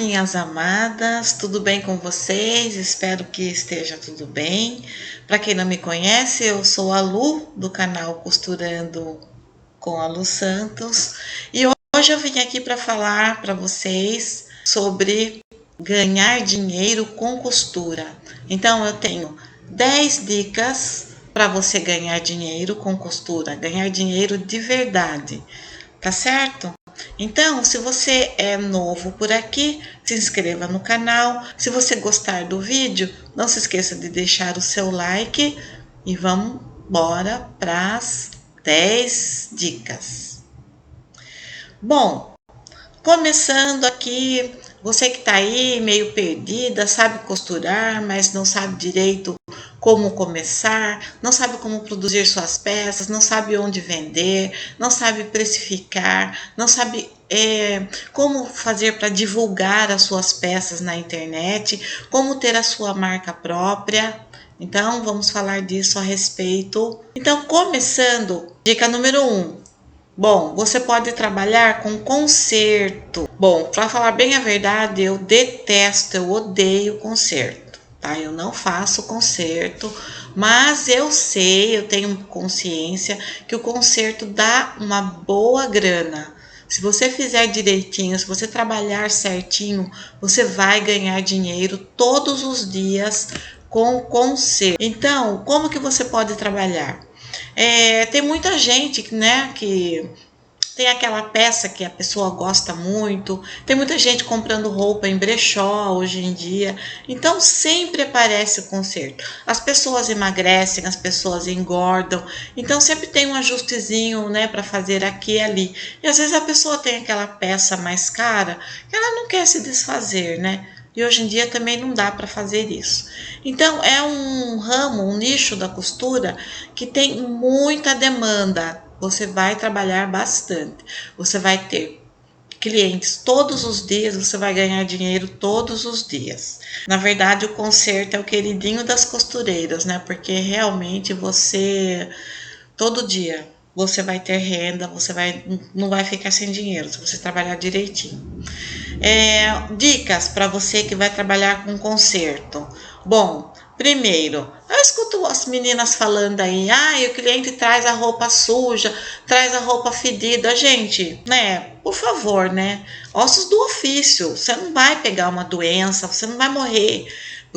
minhas amadas, tudo bem com vocês? Espero que esteja tudo bem. Para quem não me conhece, eu sou a Lu, do canal Costurando com a Lu Santos. E hoje eu vim aqui para falar para vocês sobre ganhar dinheiro com costura. Então eu tenho 10 dicas para você ganhar dinheiro com costura, ganhar dinheiro de verdade, tá certo? Então, se você é novo por aqui, se inscreva no canal. Se você gostar do vídeo, não se esqueça de deixar o seu like e vamos embora para as 10 dicas. Bom, começando aqui, você que está aí meio perdida, sabe costurar, mas não sabe direito como começar, não sabe como produzir suas peças, não sabe onde vender, não sabe precificar, não sabe como fazer para divulgar as suas peças na internet, como ter a sua marca própria. Então, vamos falar disso a respeito. Então, começando, dica número 1. Bom, você pode trabalhar com conserto. Bom, para falar bem a verdade, eu detesto, eu odeio conserto, tá? Eu não faço conserto, mas eu sei, eu tenho consciência que o conserto dá uma boa grana. Se você fizer direitinho, se você trabalhar certinho, você vai ganhar dinheiro todos os dias com conserto. Então, como que você pode trabalhar? Tem muita gente, né, que tem aquela peça que a pessoa gosta muito, tem muita gente comprando roupa em brechó hoje em dia, então sempre aparece o conserto. As pessoas emagrecem, as pessoas engordam, então sempre tem um ajustezinho, né, para fazer aqui e ali. E às vezes a pessoa tem aquela peça mais cara que ela não quer se desfazer, né? E hoje em dia também não dá para fazer isso. Então é um ramo, um nicho da costura que tem muita demanda. Você vai trabalhar bastante. Você vai ter clientes todos os dias, você vai ganhar dinheiro todos os dias. Na verdade, o conserto é o queridinho das costureiras, né? Porque realmente você todo dia você vai ter renda, não vai ficar sem dinheiro se você trabalhar direitinho. Dicas para você que vai trabalhar com conserto. Bom, primeiro, eu escuto as meninas falando aí, o cliente traz a roupa suja, traz a roupa fedida. Gente, né, por favor, né, ossos do ofício, você não vai pegar uma doença, você não vai morrer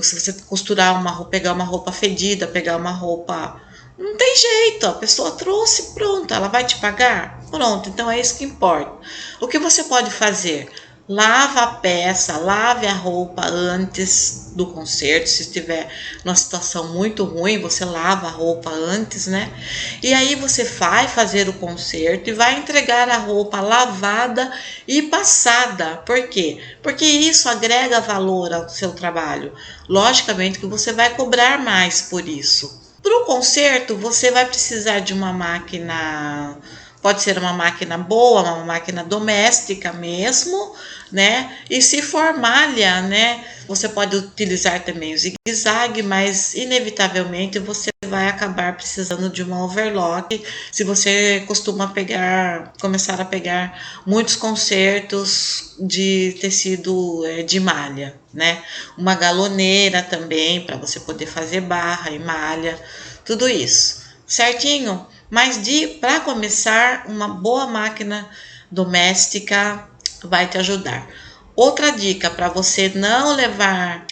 se você costurar uma roupa, pegar uma roupa fedida, pegar uma roupa... Não tem jeito, a pessoa trouxe, pronto, ela vai te pagar? Pronto, então é isso que importa. O que você pode fazer? Lava a peça, lave a roupa antes do conserto. Se estiver numa situação muito ruim, você lava a roupa antes, né? E aí você vai fazer o conserto e vai entregar a roupa lavada e passada. Por quê? Porque isso agrega valor ao seu trabalho. Logicamente que você vai cobrar mais por isso. Para o conserto, você vai precisar de uma máquina, pode ser uma máquina boa, uma máquina doméstica mesmo, né? E se for malha, né? Você pode utilizar também o zigue-zague, mas inevitavelmente você vai acabar precisando de uma overlock se você costuma começar a pegar muitos consertos de tecido de malha, né? Uma galoneira também para você poder fazer barra e malha, tudo isso, certinho? Mas para começar, uma boa máquina doméstica vai te ajudar. Outra dica para você não levar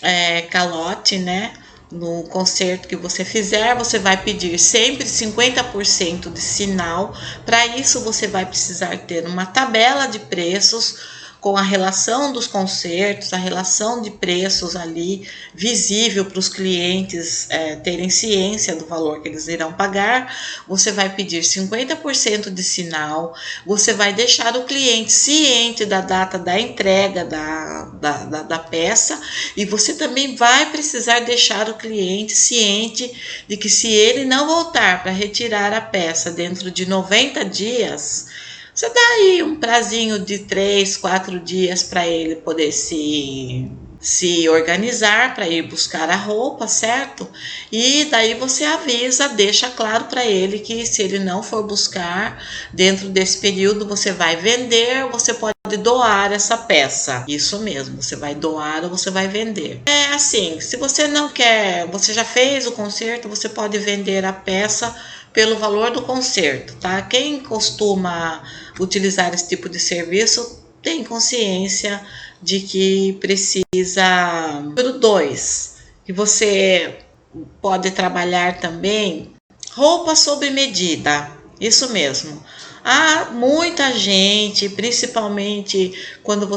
calote, né? No conserto que você fizer, você vai pedir sempre 50% de sinal. Para isso, você vai precisar ter uma tabela de preços com a relação dos consertos, a relação de preços ali visível para os clientes terem ciência do valor que eles irão pagar. Você vai pedir 50% de sinal, você vai deixar o cliente ciente da data da entrega da peça, e você também vai precisar deixar o cliente ciente de que se ele não voltar para retirar a peça dentro de 90 dias, você dá aí um prazinho de 3, 4 dias para ele poder se organizar para ir buscar a roupa, certo? E daí você avisa, deixa claro para ele que se ele não for buscar dentro desse período, você vai vender, você pode pode doar essa peça. Isso mesmo, você vai doar ou você vai vender. É assim, se você não quer, você já fez o conserto, você pode vender a peça pelo valor do conserto, tá? Quem costuma utilizar esse tipo de serviço tem consciência de que precisa. Número 2, que você pode trabalhar também roupa sob medida. Isso mesmo. Há muita gente, principalmente quando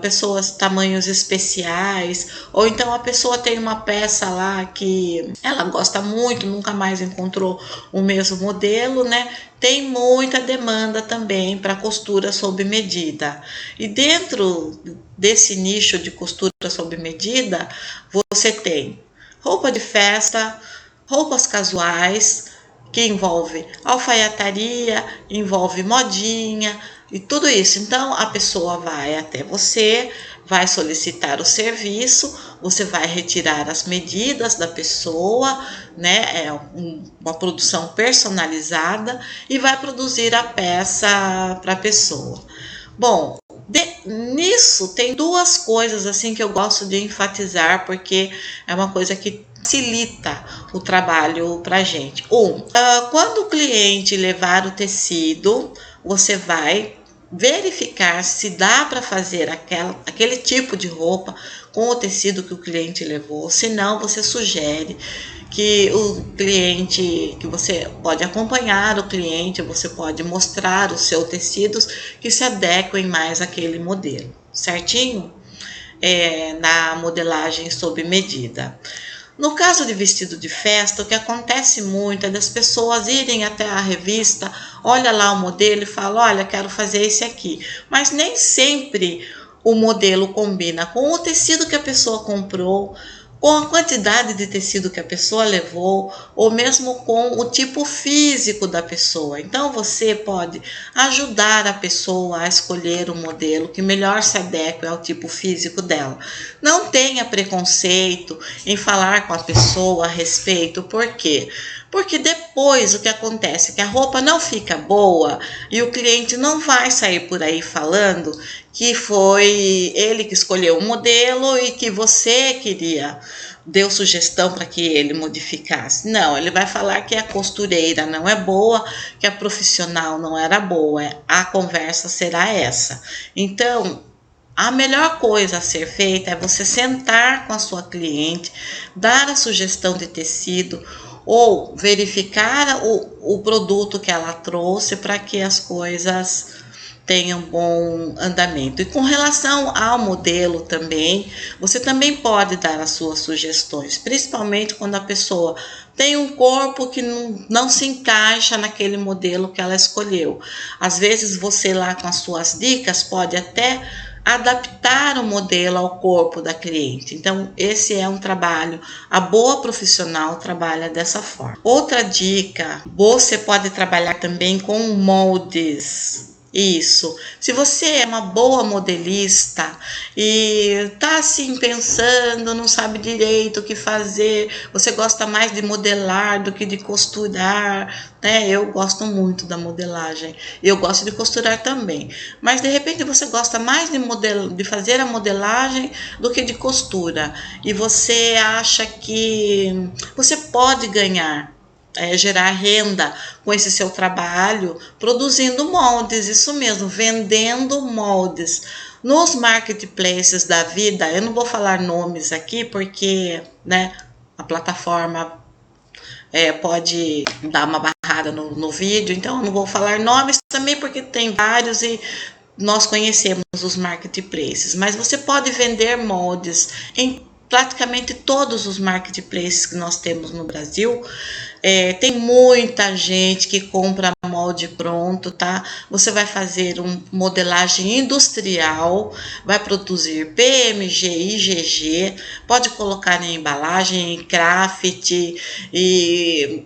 pessoas tamanhos especiais, ou então a pessoa tem uma peça lá que ela gosta muito, nunca mais encontrou o mesmo modelo, né? Tem muita demanda também para costura sob medida. E dentro desse nicho de costura sob medida, você tem roupa de festa, roupas casuais, que envolve alfaiataria, envolve modinha e tudo isso. Então a pessoa vai até você, vai solicitar o serviço, você vai retirar as medidas da pessoa, né? É uma produção personalizada e vai produzir a peça para a pessoa. Bom, nisso tem duas coisas assim que eu gosto de enfatizar, porque é uma coisa que facilita o trabalho para gente. Quando o cliente levar o tecido, você vai verificar se dá para fazer aquele tipo de roupa com o tecido que o cliente levou. Se não, você sugere que o cliente, que você pode acompanhar o cliente, você pode mostrar os seus tecidos que se adequem mais àquele modelo, certinho? Na modelagem sob medida. No caso de vestido de festa, o que acontece muito é das pessoas irem até a revista, olha lá o modelo e fala, olha, quero fazer esse aqui. Mas nem sempre o modelo combina com o tecido que a pessoa comprou, com a quantidade de tecido que a pessoa levou, ou mesmo com o tipo físico da pessoa. Então você pode ajudar a pessoa a escolher o modelo que melhor se adeque ao tipo físico dela. Não tenha preconceito em falar com a pessoa a respeito, por quê? Porque depois o que acontece é que a roupa não fica boa e o cliente não vai sair por aí falando que foi ele que escolheu o modelo e que você deu sugestão para que ele modificasse. Não, ele vai falar que a costureira não é boa, que a profissional não era boa. A conversa será essa. Então, a melhor coisa a ser feita é você sentar com a sua cliente, dar a sugestão de tecido, ou verificar o produto que ela trouxe para que as coisas tenham bom andamento. E com relação ao modelo também, você também pode dar as suas sugestões, principalmente quando a pessoa tem um corpo que não se encaixa naquele modelo que ela escolheu. Às vezes você lá com as suas dicas pode até adaptar o modelo ao corpo da cliente. Então, esse é um trabalho, a boa profissional trabalha dessa forma. Outra dica, você pode trabalhar também com moldes. Isso. Se você é uma boa modelista e tá assim pensando, não sabe direito o que fazer, você gosta mais de modelar do que de costurar, né? Eu gosto muito da modelagem. Eu gosto de costurar também. Mas de repente você gosta mais de fazer a modelagem do que de costura. E você acha que você pode ganhar, gerar renda com esse seu trabalho, produzindo moldes, isso mesmo, vendendo moldes. Nos marketplaces da vida, eu não vou falar nomes aqui porque, né, a plataforma pode dar uma barrada no vídeo, então eu não vou falar nomes também porque tem vários e nós conhecemos os marketplaces, mas você pode vender moldes em praticamente todos os marketplaces que nós temos no Brasil. Tem muita gente que compra molde pronto, tá? Você vai fazer uma modelagem industrial, vai produzir PMG, IgG, pode colocar em embalagem, em craft e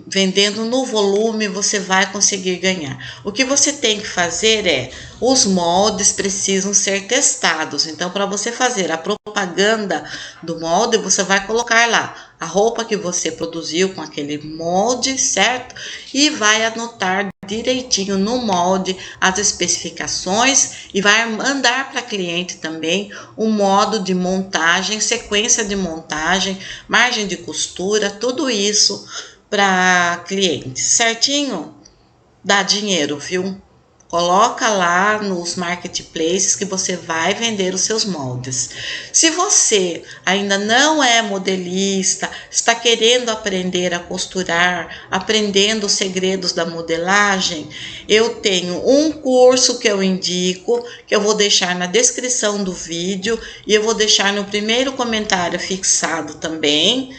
vendendo no volume, você vai conseguir ganhar. O que você tem que fazer é, os moldes precisam ser testados. Então, para você fazer a propaganda do molde, você vai colocar lá a roupa que você produziu com aquele molde, certo? E vai anotar direitinho no molde as especificações e vai mandar para cliente também o modo de montagem, sequência de montagem, margem de costura, tudo isso para clientes, certinho? Dá dinheiro, viu? Coloca lá nos marketplaces que você vai vender os seus moldes. Se você ainda não é modelista, está querendo aprender a costurar, aprendendo os segredos da modelagem, eu tenho um curso que eu indico, que eu vou deixar na descrição do vídeo e eu vou deixar no primeiro comentário fixado também.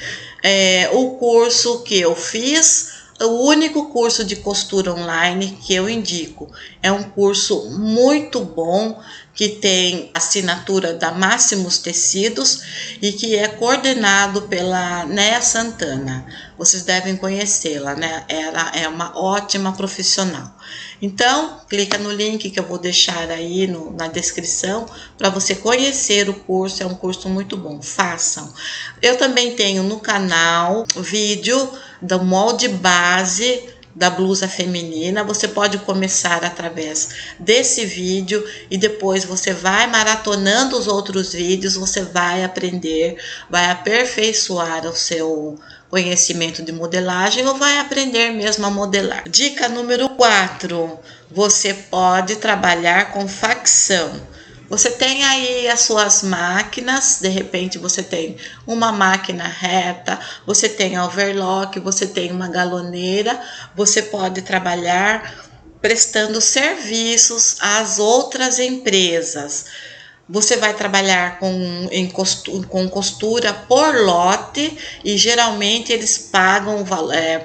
O curso que eu fiz, o único curso de costura online que eu indico. É um curso muito bom, que tem assinatura da Máximos Tecidos e que é coordenado pela Néa Santana. Vocês devem conhecê-la, né? Ela é uma ótima profissional. Então, clica no link que eu vou deixar aí na descrição para você conhecer o curso. É um curso muito bom, façam. Eu também tenho no canal vídeo do molde base da blusa feminina. Você pode começar através desse vídeo e depois você vai maratonando os outros vídeos, você vai aprender, vai aperfeiçoar o seu conhecimento de modelagem ou vai aprender mesmo a modelar. Dica número 4, você pode trabalhar com facção. Você tem aí as suas máquinas, de repente você tem uma máquina reta, você tem overlock, você tem uma galoneira, você pode trabalhar prestando serviços às outras empresas. Você vai trabalhar com costura por lote e geralmente eles pagam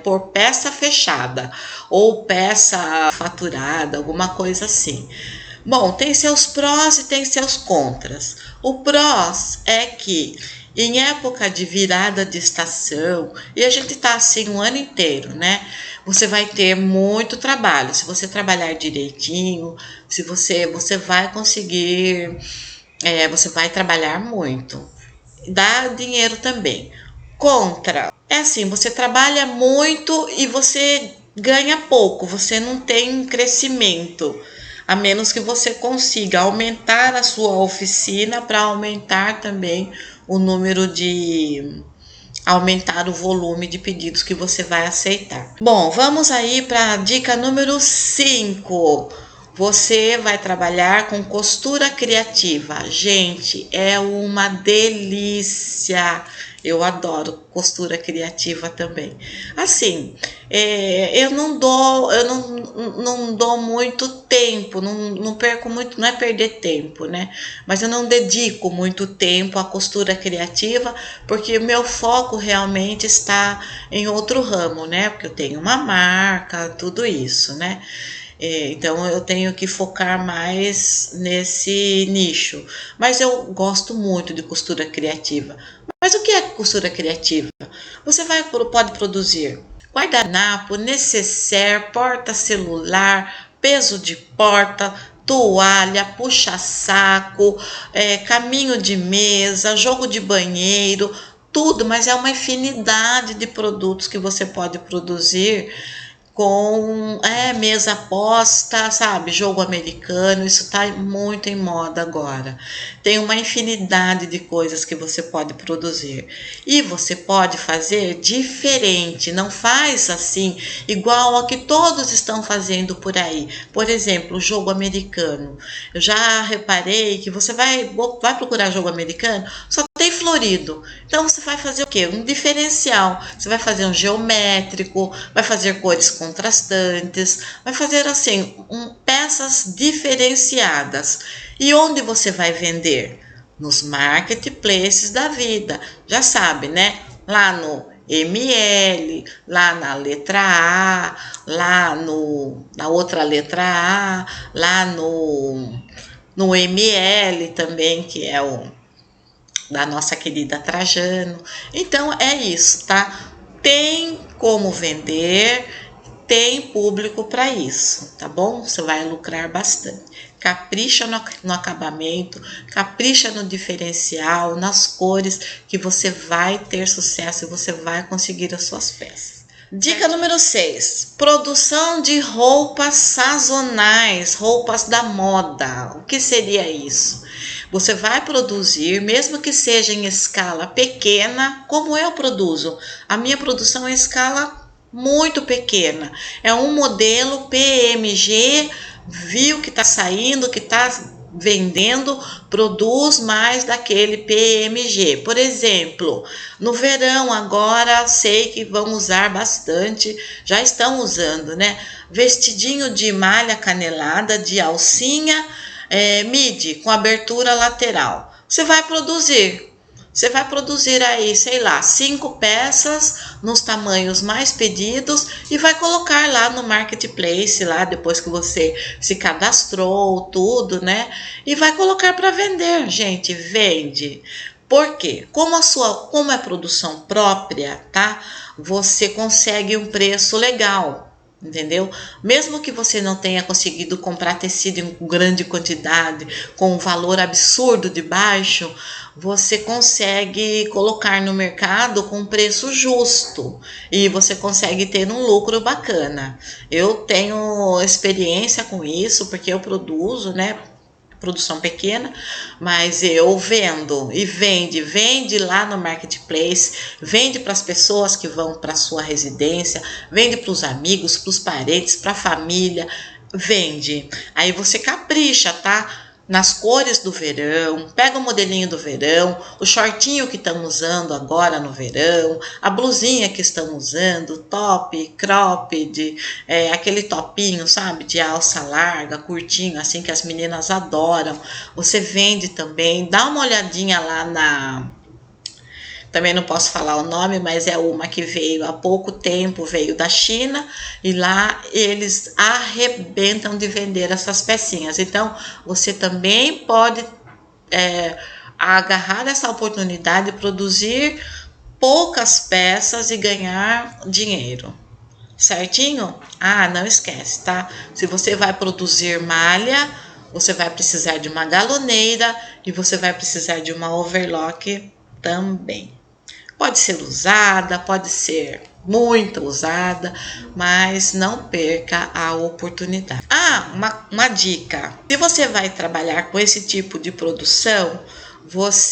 por peça fechada ou peça faturada, alguma coisa assim. Bom, tem seus prós e tem seus contras. O prós é que em época de virada de estação, e a gente tá assim o ano inteiro, né? Você vai ter muito trabalho. Se você trabalhar direitinho, se você vai conseguir, você vai trabalhar muito. Dá dinheiro também. Contra, é assim, você trabalha muito e você ganha pouco, você não tem crescimento. A menos que você consiga aumentar a sua oficina para aumentar também o número de... aumentar o volume de pedidos que você vai aceitar. Bom, vamos aí para a dica número 5. Você vai trabalhar com costura criativa. Gente, é uma delícia. Eu adoro costura criativa também. Assim, eu não dou muito tempo, não perco muito, não é perder tempo, né? Mas eu não dedico muito tempo à costura criativa, porque o meu foco realmente está em outro ramo, né? Porque eu tenho uma marca, tudo isso, né? Então eu tenho que focar mais nesse nicho. Mas eu gosto muito de costura criativa. Mas o que é costura criativa? Você pode produzir guardanapo, necessaire, porta-celular, peso de porta, toalha, puxa-saco, caminho de mesa, jogo de banheiro, tudo, mas é uma infinidade de produtos que você pode produzir com mesa posta, sabe? Jogo americano, isso está muito em moda agora. Tem uma infinidade de coisas que você pode produzir. E você pode fazer diferente, não faz assim, igual a que todos estão fazendo por aí. Por exemplo, o jogo americano. Eu já reparei que você vai procurar jogo americano, só tem florido. Então você vai fazer o quê? Um diferencial. Você vai fazer um geométrico, vai fazer cores contrastantes, vai fazer assim, peças diferenciadas. E onde você vai vender? Nos marketplaces da vida. Já sabe, né? Lá no ML, lá na letra A, lá na outra letra A, lá no ML também, que é da nossa querida Trajano. Então é isso, tá? tem como vender, tem público para isso, tá bom? Você vai lucrar bastante. Capricha no acabamento, capricha no diferencial, nas cores, que você vai ter sucesso e você vai conseguir as suas peças. Dica número 6, produção de roupas sazonais, roupas da moda. O que seria isso? Você vai produzir, mesmo que seja em escala pequena, como eu produzo. A minha produção é em escala muito pequena. É um modelo PMG, viu que está saindo, que está vendendo, produz mais daquele PMG. Por exemplo, no verão agora sei que vão usar bastante, já estão usando, né? Vestidinho de malha canelada, de alcinha, midi, com abertura lateral. Você vai produzir aí, sei lá, 5 peças nos tamanhos mais pedidos e vai colocar lá no marketplace, lá depois que você se cadastrou, tudo, né? E vai colocar para vender, gente, vende. Por quê? Como é produção própria, tá? Você consegue um preço legal. Entendeu? Mesmo que você não tenha conseguido comprar tecido em grande quantidade, com um valor absurdo de baixo, você consegue colocar no mercado com um preço justo e você consegue ter um lucro bacana. Eu tenho experiência com isso porque eu produzo, né? Produção pequena, mas eu vendo e vende lá no marketplace, vende para as pessoas que vão para sua residência, vende para os amigos, para os parentes, para a família, vende. Aí você capricha, tá? Nas cores do verão, pega o modelinho do verão, o shortinho que estão usando agora no verão, a blusinha que estão usando, top, cropped, aquele topinho, sabe, de alça larga, curtinho, assim que as meninas adoram. Você vende também, dá uma olhadinha lá também não posso falar o nome, mas é uma que veio há pouco tempo, veio da China, e lá eles arrebentam de vender essas pecinhas. Então, você também pode agarrar essa oportunidade de produzir poucas peças e ganhar dinheiro. Certinho? Ah, não esquece, tá? Se você vai produzir malha, você vai precisar de uma galoneira e você vai precisar de uma overlock também. Pode ser usada, pode ser muito usada, mas não perca a oportunidade. Ah, uma dica. Se você vai trabalhar com esse tipo de produção,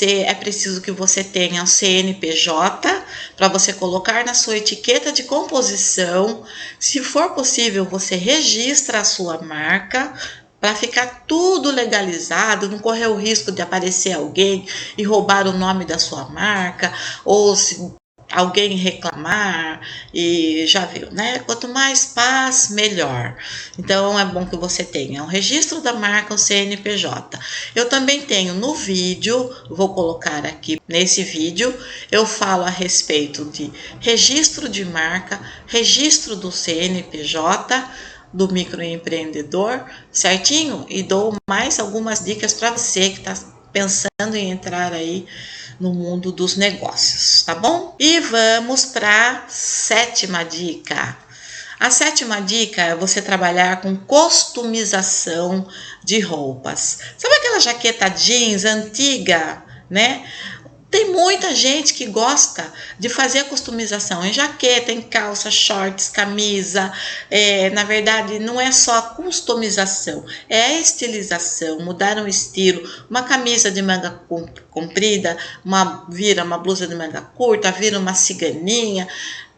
é preciso que você tenha um CNPJ para você colocar na sua etiqueta de composição. Se for possível, você registra a sua marca para ficar tudo legalizado, não correr o risco de aparecer alguém e roubar o nome da sua marca, ou se alguém reclamar, e já viu, né? Quanto mais paz, melhor. Então é bom que você tenha o registro da marca, o CNPJ. Eu também tenho no vídeo, vou colocar aqui nesse vídeo, eu falo a respeito de registro de marca, registro do CNPJ, do microempreendedor, certinho? E dou mais algumas dicas para você que está pensando em entrar aí no mundo dos negócios, tá bom? E vamos para a 7ª dica. A 7ª dica é você trabalhar com customização de roupas. Sabe aquela jaqueta jeans antiga, né? Tem muita gente que gosta de fazer a customização em jaqueta, em calça, shorts, camisa. Na verdade, não é só a customização, é a estilização, mudar um estilo. Uma camisa de manga comprida, vira uma blusa de manga curta, vira uma ciganinha.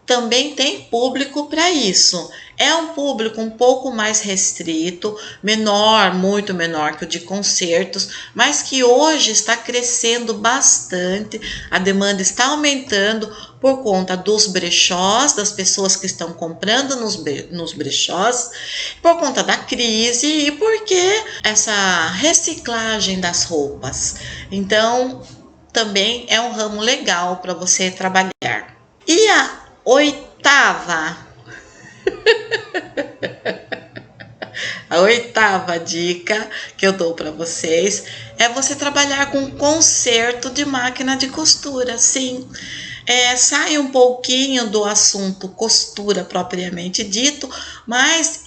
Também tem público para isso. É um público um pouco mais restrito, menor, muito menor que o de concertos, mas que hoje está crescendo bastante, a demanda está aumentando por conta dos brechós, das pessoas que estão comprando nos brechós, por conta da crise e porque essa reciclagem das roupas. Então, também é um ramo legal para você trabalhar. E a 8ª, a 8ª dica que eu dou para vocês é você trabalhar com conserto de máquina de costura. Sim, Sai um pouquinho do assunto costura propriamente dito, mas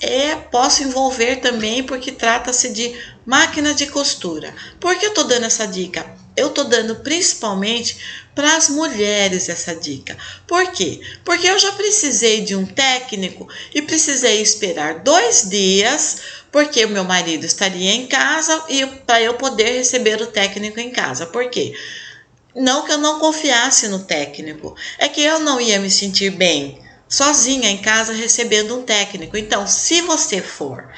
posso envolver também porque trata-se de máquina de costura. Por que eu estou dando essa dica? Eu estou dando principalmente para as mulheres essa dica. Por quê? Porque eu já precisei de um técnico e precisei esperar 2 dias, porque o meu marido estaria em casa e para eu poder receber o técnico em casa. Por quê? Não que eu não confiasse no técnico, é que eu não ia me sentir bem sozinha em casa recebendo um técnico. Então, se você for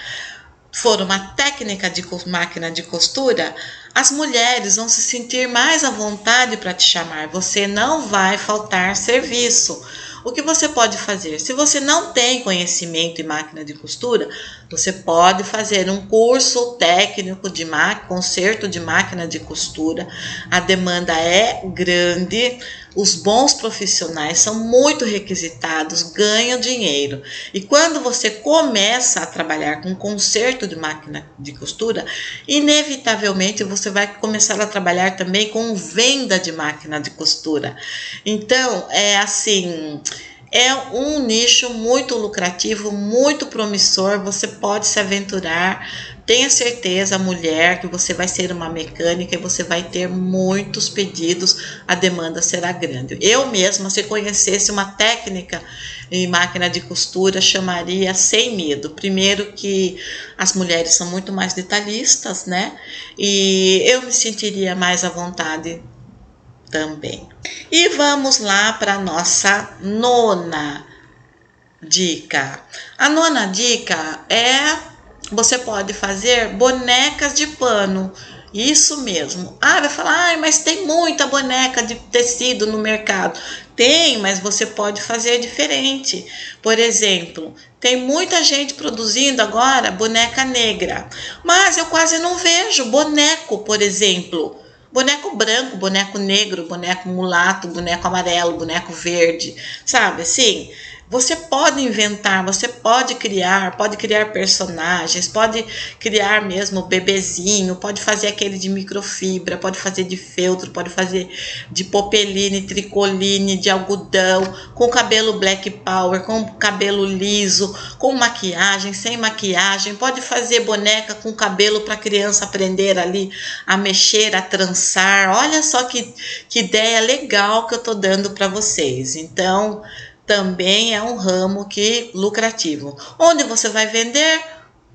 uma técnica de máquina de costura, as mulheres vão se sentir mais à vontade para te chamar. Você não vai faltar serviço. O que você pode fazer? Se você não tem conhecimento em máquina de costura, você pode fazer um curso técnico de conserto de máquina de costura. A demanda é grande. Os bons profissionais são muito requisitados, ganham dinheiro. E quando você começa a trabalhar com conserto de máquina de costura, inevitavelmente você vai começar a trabalhar também com venda de máquina de costura. Então, é um nicho muito lucrativo, muito promissor, você pode se aventurar. Tenha certeza, mulher, que você vai ser uma mecânica e você vai ter muitos pedidos, a demanda será grande. Eu mesma, se conhecesse uma técnica em máquina de costura, chamaria sem medo. Primeiro que as mulheres são muito mais detalhistas, né? E eu me sentiria mais à vontade também. E vamos lá para a nossa nona dica. A nona dica você pode fazer bonecas de pano. Isso mesmo. Vai falar, mas tem muita boneca de tecido no mercado. Tem, mas você pode fazer diferente. Por exemplo, tem muita gente produzindo agora boneca negra, mas eu quase não vejo boneco, por exemplo. Boneco branco, boneco negro, boneco mulato, boneco amarelo, boneco verde, sabe assim? Você pode inventar, você pode criar personagens, pode criar mesmo bebezinho, pode fazer aquele de microfibra, pode fazer de feltro, pode fazer de popeline, tricoline, de algodão, com cabelo black power, com cabelo liso, com maquiagem, sem maquiagem, pode fazer boneca com cabelo para a criança aprender ali a mexer, a trançar. Olha só que ideia legal que eu tô dando para vocês. Então, também é um ramo lucrativo. Onde você vai vender?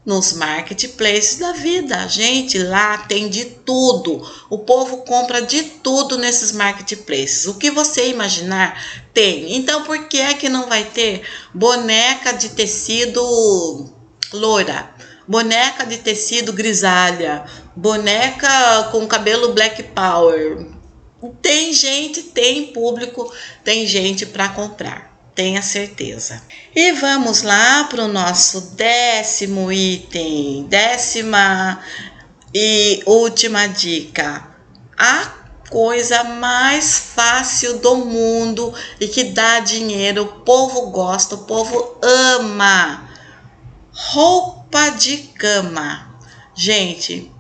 Nos marketplaces da vida. Gente, lá tem de tudo. O povo compra de tudo nesses marketplaces. O que você imaginar, tem. Então, por que é que não vai ter boneca de tecido loira? Boneca de tecido grisalha? Boneca com cabelo black power? Tem gente, tem público, tem gente para comprar. Tenha certeza. E vamos lá para o nosso 10º item, 10ª e última dica. A coisa mais fácil do mundo e que dá dinheiro, o povo gosta, o povo ama. Roupa de cama. Gente,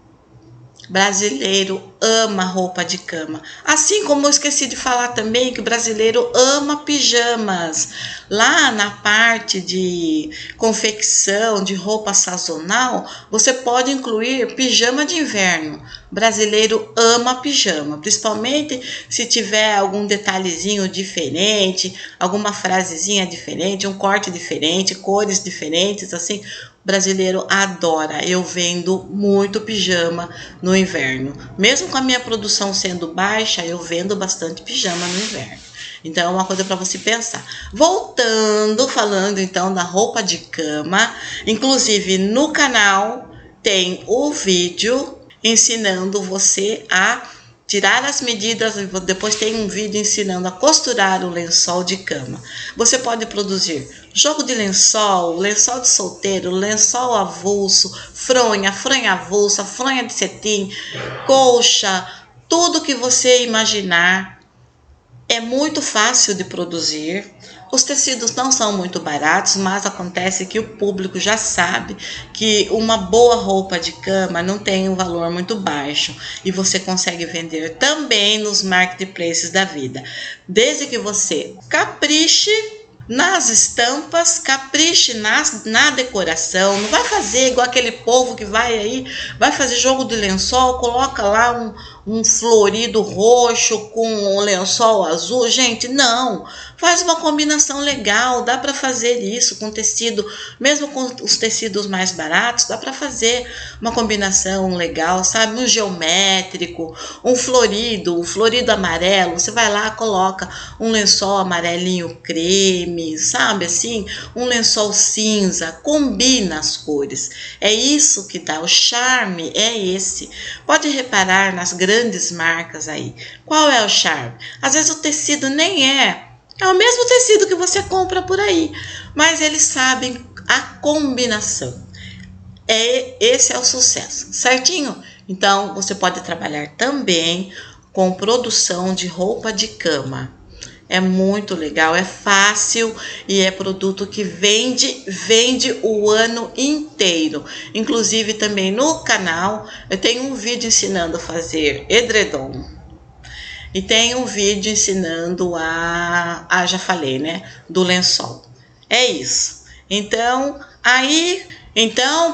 brasileiro ama roupa de cama. Assim como eu esqueci de falar também que o brasileiro ama pijamas. Lá na parte de confecção de roupa sazonal, você pode incluir pijama de inverno. O brasileiro ama pijama, principalmente se tiver algum detalhezinho diferente, alguma frasezinha diferente, um corte diferente, cores diferentes, assim. O brasileiro adora. Eu vendo muito pijama no inverno. Mesmo com a minha produção sendo baixa, eu vendo bastante pijama no inverno. Então, é uma coisa para você pensar. Falando então da roupa de cama, inclusive no canal tem o vídeo ensinando você a tirar as medidas, depois tem um vídeo ensinando a costurar o lençol de cama. Você pode produzir jogo de lençol, lençol de solteiro, lençol avulso, fronha avulsa, fronha de cetim, colcha, tudo que você imaginar. É muito fácil de produzir. Os tecidos não são muito baratos, mas acontece que o público já sabe que uma boa roupa de cama não tem um valor muito baixo e você consegue vender também nos marketplaces da vida, desde que você capriche nas estampas, capriche na decoração. Não vai fazer igual aquele povo que vai aí, vai fazer jogo de lençol, coloca lá um florido roxo com um lençol azul. Gente, não. Faz uma combinação legal, dá para fazer isso com tecido, mesmo com os tecidos mais baratos, dá para fazer uma combinação legal, sabe? Um geométrico, um florido amarelo, você vai lá, coloca um lençol amarelinho creme, sabe assim? Um lençol cinza, combina as cores. É isso que dá, o charme é esse. Pode reparar nas grandes marcas aí. Qual é o charme? Às vezes o tecido nem é o mesmo tecido que você compra por aí, mas eles sabem a combinação. Esse é o sucesso, certinho? Então, você pode trabalhar também com produção de roupa de cama. É muito legal, é fácil e é produto que vende o ano inteiro. Inclusive, também no canal, eu tenho um vídeo ensinando a fazer edredom. E tem um vídeo ensinando já falei, né, do lençol. É isso. Então,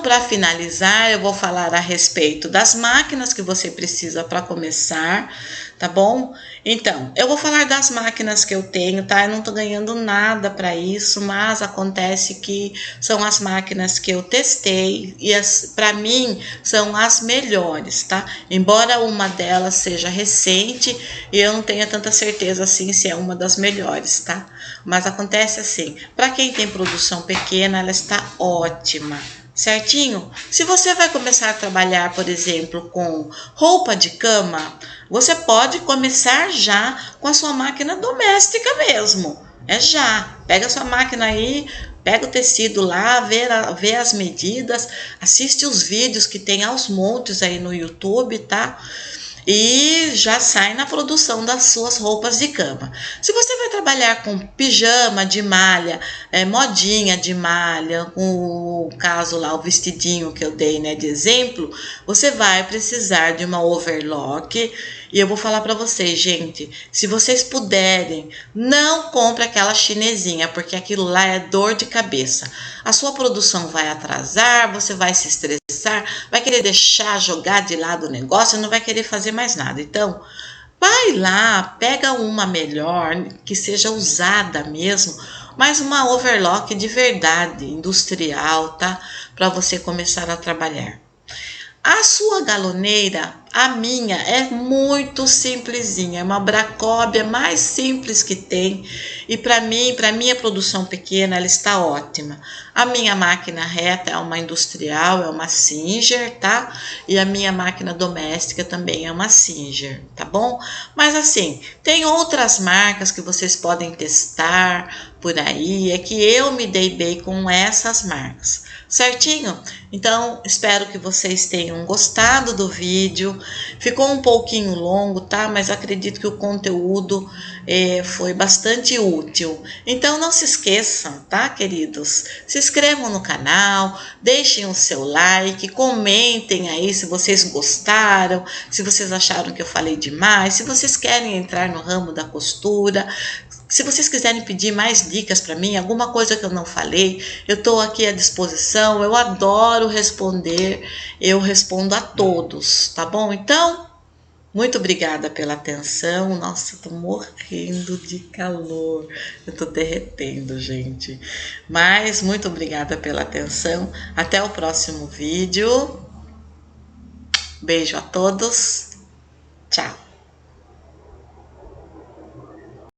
para finalizar, eu vou falar a respeito das máquinas que você precisa para começar, tá bom? Então, eu vou falar das máquinas que eu tenho, tá? Eu não tô ganhando nada para isso, mas acontece que são as máquinas que eu testei e para mim são as melhores, tá? Embora uma delas seja recente e eu não tenha tanta certeza assim se é uma das melhores, tá? Mas acontece assim, para quem tem produção pequena, ela está ótima. Certinho? Se você vai começar a trabalhar, por exemplo, com roupa de cama, você pode começar já com a sua máquina doméstica mesmo. É já. Pega a sua máquina aí, pega o tecido lá, vê as medidas, assiste os vídeos que tem aos montes aí no YouTube, tá? E já sai na produção das suas roupas de cama. Se você vai trabalhar com pijama de malha, modinha de malha, com o caso lá, o vestidinho que eu dei, né, de exemplo, você vai precisar de uma overlock. E eu vou falar para vocês, gente, se vocês puderem, não compre aquela chinesinha, porque aquilo lá é dor de cabeça. A sua produção vai atrasar, você vai se estressar, vai querer jogar de lado o negócio, não vai querer fazer mais nada. Então, vai lá, pega uma melhor, que seja usada mesmo, mas uma overlock de verdade, industrial, tá? Para você começar a trabalhar. A sua galoneira, a minha, é muito simplesinha, é uma bracóbia mais simples que tem. E para minha produção pequena, ela está ótima. A minha máquina reta é uma industrial, é uma Singer, tá? E a minha máquina doméstica também é uma Singer, tá bom? Mas assim, tem outras marcas que vocês podem testar por aí, é que eu me dei bem com essas marcas. Certinho? Então, espero que vocês tenham gostado do vídeo. Ficou um pouquinho longo, tá? Mas acredito que o conteúdo foi bastante útil. Então, não se esqueçam, tá, queridos? Se inscrevam no canal, deixem o seu like, comentem aí se vocês gostaram, se vocês acharam que eu falei demais, se vocês querem entrar no ramo da costura. Se vocês quiserem pedir mais dicas para mim, alguma coisa que eu não falei, eu estou aqui à disposição. Eu adoro responder, eu respondo a todos, tá bom? Então, muito obrigada pela atenção. Nossa, estou morrendo de calor, eu estou derretendo, gente. Mas muito obrigada pela atenção. Até o próximo vídeo. Beijo a todos. Tchau.